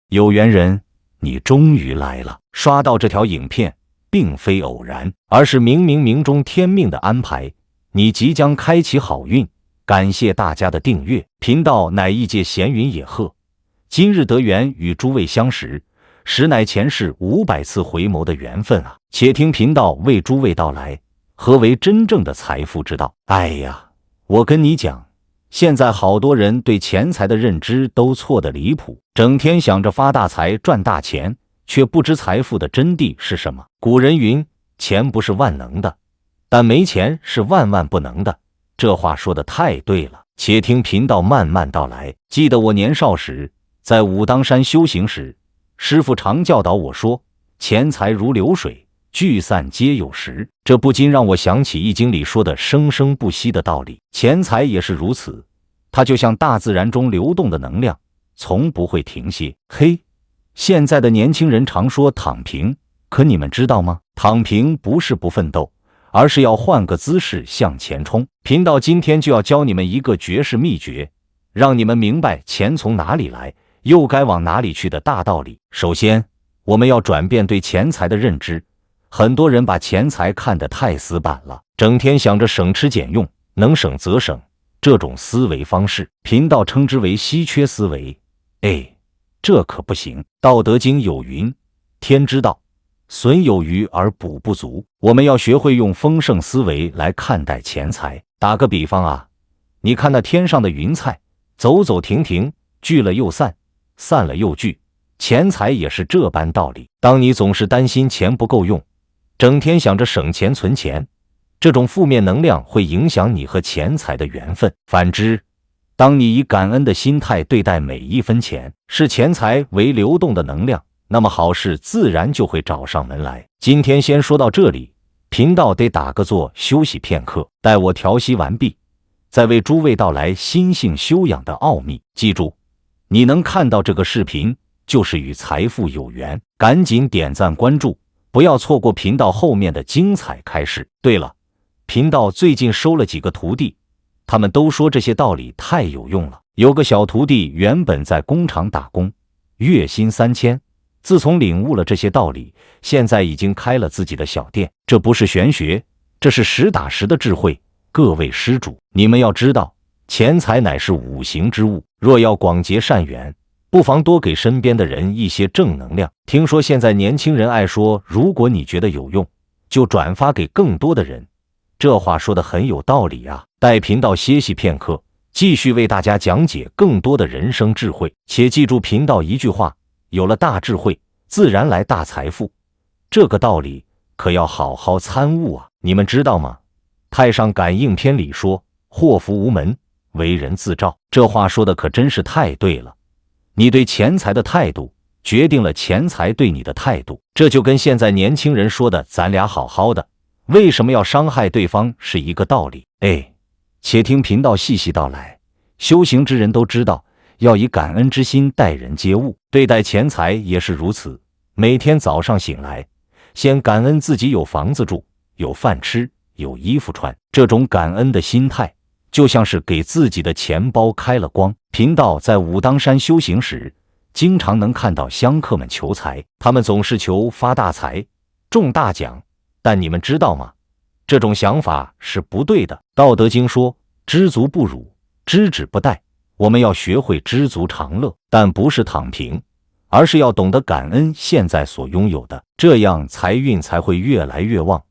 有缘人，你终于来了。刷到这条影片并非偶然，而是冥中天命的安排。你即将开启好运，感谢大家的订阅。频道乃一介闲云野鹤，今日得缘与诸位相识，实乃前世500次回眸的缘分啊！且听频道为诸位道来，何为真正的财富之道？哎呀，我跟你讲，现在好多人对钱财的认知都错得离谱，整天想着发大财赚大钱，却不知财富的真谛是什么。古人云，钱不是万能的，但没钱是万万不能的。这话说得太对了，且听频道慢慢道来。记得我年少时，在武当山修行时，师父常教导我说，钱财如流水，聚散皆有时。这不禁让我想起易经里说的生生不息的道理，钱财也是如此，它就像大自然中流动的能量，从不会停歇。嘿，现在的年轻人常说躺平，可你们知道吗？躺平不是不奋斗，而是要换个姿势向前冲。频道今天就要教你们一个绝世秘诀，让你们明白钱从哪里来，又该往哪里去的大道理。首先，我们要转变对钱财的认知。很多人把钱财看得太死板了，整天想着省吃俭用，能省则省，这种思维方式，频道称之为稀缺思维。这可不行。道德经有云，天之道，损有余而补不足。我们要学会用丰盛思维来看待钱财。打个比方啊，你看那天上的云彩，走走停停，聚了又散，散了又聚，钱财也是这般道理。当你总是担心钱不够用，整天想着省钱存钱，这种负面能量会影响你和钱财的缘分。反之，当你以感恩的心态对待每一分钱，视钱财为流动的能量，那么好事自然就会找上门来。今天先说到这里，频道得打个坐休息片刻，待我调息完毕，再为诸位道来心性修养的奥秘。记住，你能看到这个视频，就是与财富有缘，赶紧点赞关注，不要错过频道后面的精彩开示。对了，频道最近收了几个徒弟，他们都说这些道理太有用了。有个小徒弟原本在工厂打工，月薪3000，自从领悟了这些道理，现在已经开了自己的小店。这不是玄学，这是实打实的智慧。各位施主，你们要知道，钱财乃是五行之物，若要广结善缘，不妨多给身边的人一些正能量。听说现在年轻人爱说，如果你觉得有用，就转发给更多的人。这话说得很有道理啊！待频道歇息片刻，继续为大家讲解更多的人生智慧。且记住频道一句话，有了大智慧，自然来大财富。这个道理可要好好参悟啊！你们知道吗？太上感应篇里说，祸福无门，为人自照。这话说的可真是太对了。你对钱财的态度，决定了钱财对你的态度。这就跟现在年轻人说的咱俩好好的，为什么要伤害对方是一个道理。且听频道细细道来。修行之人都知道，要以感恩之心待人接物，对待钱财也是如此。每天早上醒来，先感恩自己有房子住，有饭吃，有衣服穿。这种感恩的心态，就像是给自己的钱包开了光。频道在武当山修行时，经常能看到香客们求财，他们总是求发大财、中大奖。但你们知道吗？这种想法是不对的。道德经说，知足不辱，知止不殆。我们要学会知足常乐，但不是躺平，而是要懂得感恩现在所拥有的，这样财运才会越来越旺。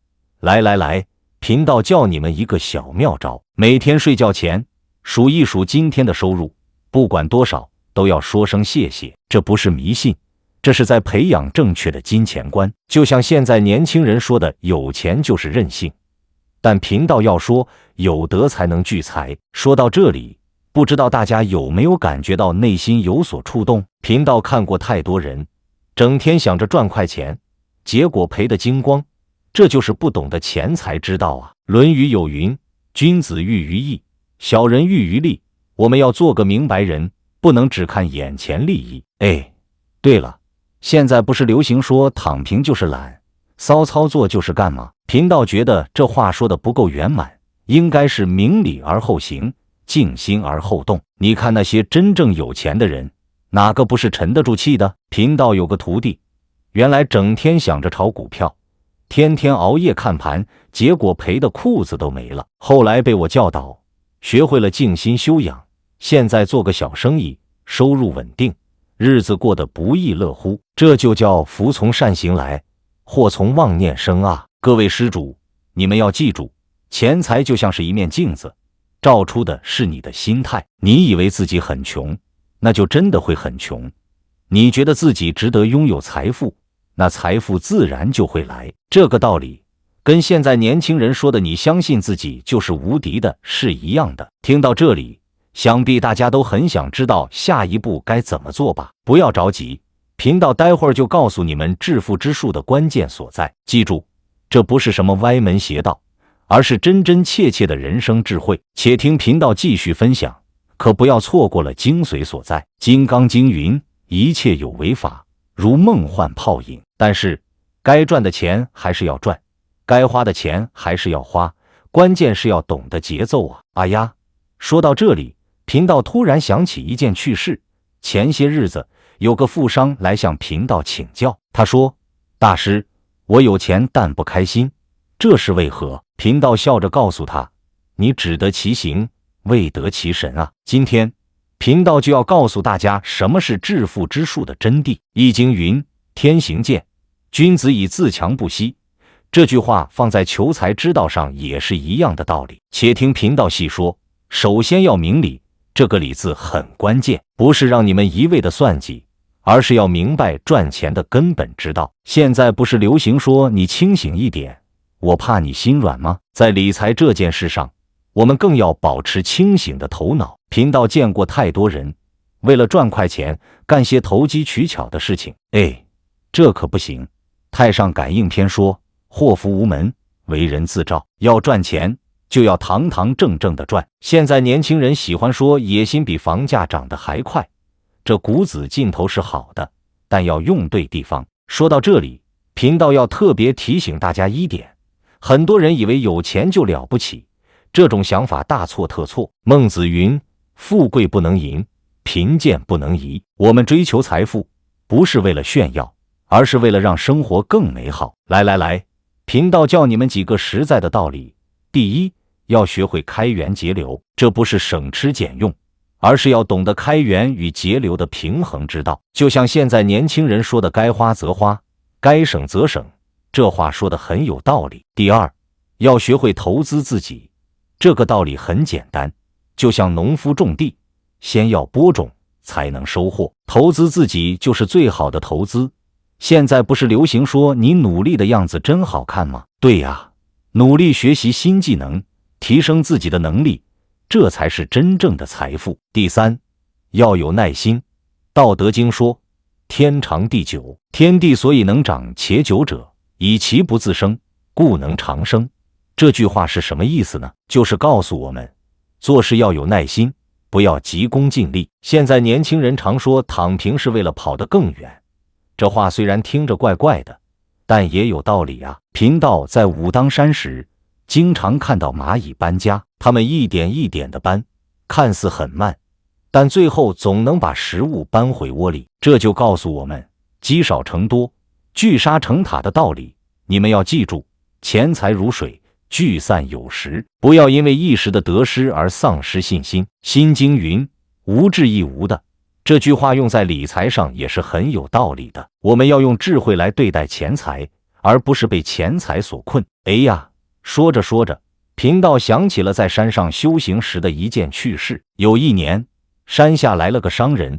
来，频道教你们一个小妙招，每天睡觉前数一数今天的收入，不管多少都要说声谢谢。这不是迷信，这是在培养正确的金钱观。就像现在年轻人说的，有钱就是任性，但频道要说，有德才能聚财。说到这里，不知道大家有没有感觉到内心有所触动？频道看过太多人整天想着赚快钱，结果赔得精光，这就是不懂得钱财之道啊。论语有云，君子喻于义，小人喻于利。我们要做个明白人，不能只看眼前利益。对了，现在不是流行说躺平就是懒，骚操作就是干吗？频道觉得这话说的不够圆满，应该是明理而后行，静心而后动。你看那些真正有钱的人，哪个不是沉得住气的？贫道有个徒弟，原来整天想着炒股票，天天熬夜看盘，结果赔的裤子都没了。后来被我教导，学会了静心修养，现在做个小生意，收入稳定，日子过得不亦乐乎。这就叫福从善行来，祸从妄念生啊！各位施主，你们要记住，钱财就像是一面镜子，照出的是你的心态。你以为自己很穷，那就真的会很穷。你觉得自己值得拥有财富，那财富自然就会来。这个道理跟现在年轻人说的你相信自己就是无敌的是一样的。听到这里，想必大家都很想知道下一步该怎么做吧？不要着急，贫道待会儿就告诉你们致富之术的关键所在。记住，这不是什么歪门邪道，而是真真切切的人生智慧。且听贫道继续分享，可不要错过了精髓所在。《金刚经》云：一切有为法，如梦幻泡影。但是该赚的钱还是要赚，该花的钱还是要花，关键是要懂得节奏啊！哎呀，说到这里，贫道突然想起一件趣事。前些日子有个富商来向贫道请教，他说：大师，我有钱但不开心，这是为何？贫道笑着告诉他：你只得其行，未得其神啊！今天贫道就要告诉大家什么是致富之术的真谛。易经云：天行健，君子以自强不息。这句话放在求财之道上也是一样的道理。且听贫道细说。首先要明理，这个理字很关键，不是让你们一味的算计，而是要明白赚钱的根本之道。现在不是流行说你清醒一点，我怕你心软吗？在理财这件事上，我们更要保持清醒的头脑。贫道见过太多人为了赚快钱干些投机取巧的事情，这可不行。太上感应篇说：祸福无门，为人自照。要赚钱就要堂堂正正的赚。现在年轻人喜欢说野心比房价涨得还快，这股子劲头是好的，但要用对地方。说到这里，贫道要特别提醒大家一点，很多人以为有钱就了不起，这种想法大错特错。孟子云：富贵不能淫，贫贱不能移。我们追求财富不是为了炫耀，而是为了让生活更美好。来，贫道教你们几个实在的道理。第一，要学会开源节流，这不是省吃俭用，而是要懂得开源与节流的平衡之道。就像现在年轻人说的该花则花，该省则省，这话说得很有道理。第二，要学会投资自己，这个道理很简单，就像农夫种地，先要播种才能收获，投资自己就是最好的投资。现在不是流行说你努力的样子真好看吗？对呀，努力学习新技能，提升自己的能力，这才是真正的财富。第三，要有耐心。道德经说：天长地久，天地所以能长且久者，以其不自生，故能长生。这句话是什么意思呢？就是告诉我们，做事要有耐心，不要急功近利。现在年轻人常说躺平是为了跑得更远，这话虽然听着怪怪的，但也有道理啊。贫道在武当山时，经常看到蚂蚁搬家，它们一点一点的搬，看似很慢，但最后总能把食物搬回窝里。这就告诉我们积少成多，聚沙成塔的道理。你们要记住，钱财如水，聚散有时，不要因为一时的得失而丧失信心。心经云：无智亦无的。这句话用在理财上也是很有道理的。我们要用智慧来对待钱财，而不是被钱财所困。说着说着，贫道想起了在山上修行时的一件趣事。有一年，山下来了个商人，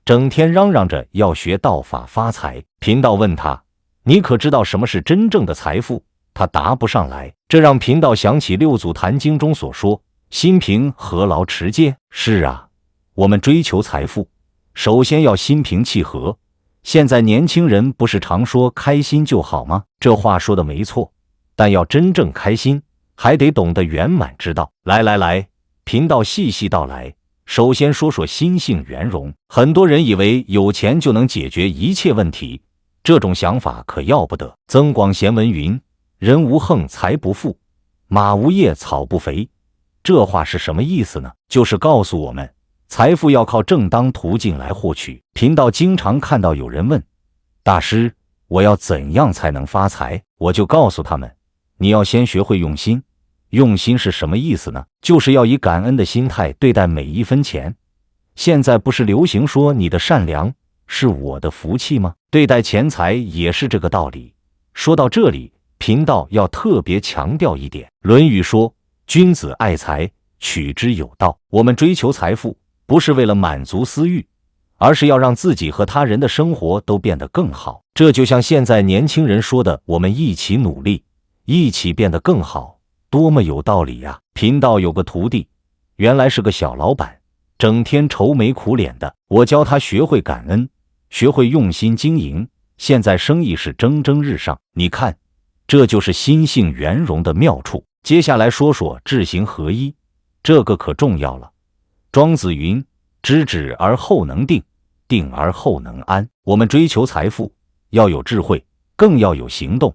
整天嚷嚷着要学道法发财。贫道问他：你可知道什么是真正的财富？他答不上来，这让贫道想起六祖坛经中所说：心平何劳持戒。是啊，我们追求财富，首先要心平气和。现在年轻人不是常说开心就好吗？这话说的没错，但要真正开心，还得懂得圆满之道。来，贫道细细道来。首先说说心性圆融。很多人以为有钱就能解决一切问题，这种想法可要不得。增广贤文云：人无横财不富，马无夜草不肥。这话是什么意思呢？就是告诉我们，财富要靠正当途径来获取。频道经常看到有人问大师，我要怎样才能发财？我就告诉他们，你要先学会用心。用心是什么意思呢？就是要以感恩的心态对待每一分钱。现在不是流行说你的善良是我的福气吗？对待钱财也是这个道理。说到这里，频道要特别强调一点，《论语》说，君子爱财，取之有道。我们追求财富，不是为了满足私欲，而是要让自己和他人的生活都变得更好。这就像现在年轻人说的，我们一起努力，一起变得更好，多么有道理呀！频道有个徒弟，原来是个小老板，整天愁眉苦脸的，我教他学会感恩，学会用心经营，现在生意是蒸蒸日上。你看，这就是心性圆融的妙处。接下来说说知行合一，这个可重要了。庄子云，知止而后能定，定而后能安。我们追求财富，要有智慧，更要有行动。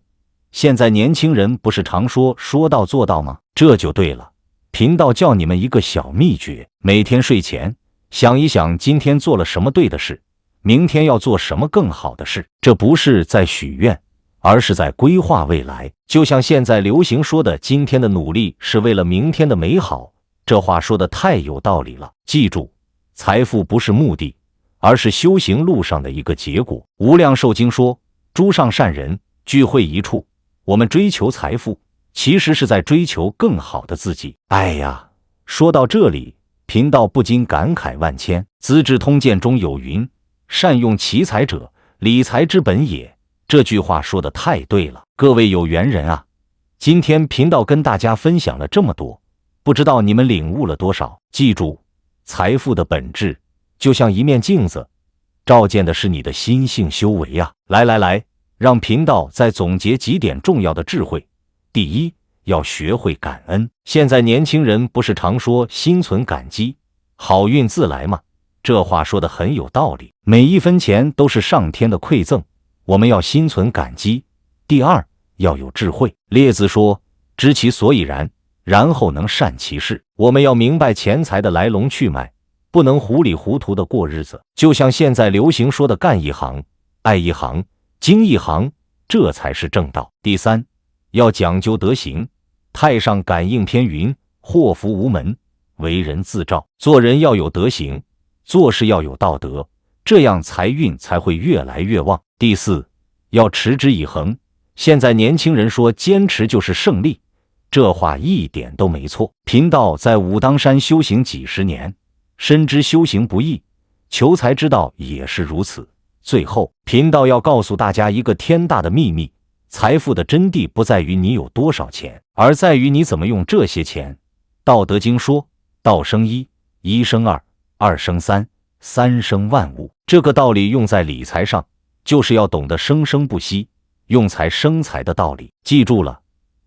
现在年轻人不是常说说到做到吗？这就对了。频道教你们一个小秘诀，每天睡前想一想今天做了什么对的事，明天要做什么更好的事。这不是在许愿，而是在规划未来。就像现在流行说的，今天的努力是为了明天的美好，这话说的太有道理了。记住，财富不是目的，而是修行路上的一个结果。无量寿经说，诸上善人聚会一处。我们追求财富，其实是在追求更好的自己。哎呀，说到这里，频道不禁感慨万千。资治通鉴中有云，善用其财者，理财之本也。这句话说的太对了，各位有缘人啊，今天频道跟大家分享了这么多，不知道你们领悟了多少？记住，财富的本质就像一面镜子，照见的是你的心性修为啊。来，让频道再总结几点重要的智慧。第一，要学会感恩。现在年轻人不是常说心存感激，好运自来吗？这话说的很有道理，每一分钱都是上天的馈赠，我们要心存感激。第二，要有智慧。列子说，知其所以然，然后能善其事。我们要明白钱财的来龙去脉，不能糊里糊涂的过日子。就像现在流行说的，干一行，爱一行，精一行，这才是正道。第三，要讲究德行。太上感应篇云，祸福无门，为人自照。做人要有德行，做事要有道德，这样财运才会越来越旺。第四，要持之以恒。现在年轻人说坚持就是胜利，这话一点都没错。贫道在武当山修行几十年，深知修行不易，求财之道也是如此。最后，贫道要告诉大家一个天大的秘密，财富的真谛不在于你有多少钱，而在于你怎么用这些钱。道德经说，道生一，一生二，二生三，三生万物。这个道理用在理财上，就是要懂得生生不息，用财生财的道理。记住了，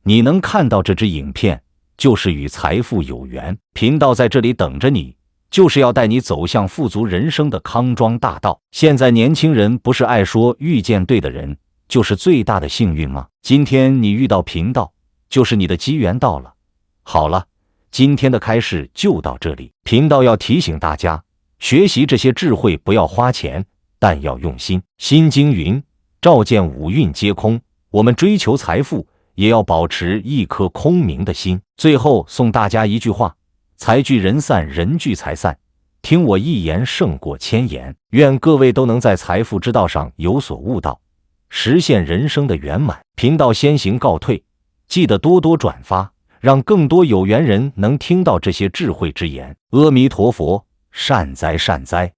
你能看到这支影片，就是与财富有缘。贫道在这里等着你，就是要带你走向富足人生的康庄大道。现在年轻人不是爱说遇见对的人就是最大的幸运吗？今天你遇到贫道，就是你的机缘到了。好了，今天的开示就到这里。贫道要提醒大家，学习这些智慧不要花钱，但要用心。心经云，照见五蕴皆空。我们追求财富，也要保持一颗空明的心。最后送大家一句话，财聚人散，人聚财散，听我一言胜过千言。愿各位都能在财富之道上有所悟道，实现人生的圆满。频道先行告退，记得多多转发，让更多有缘人能听到这些智慧之言。阿弥陀佛，善哉善哉。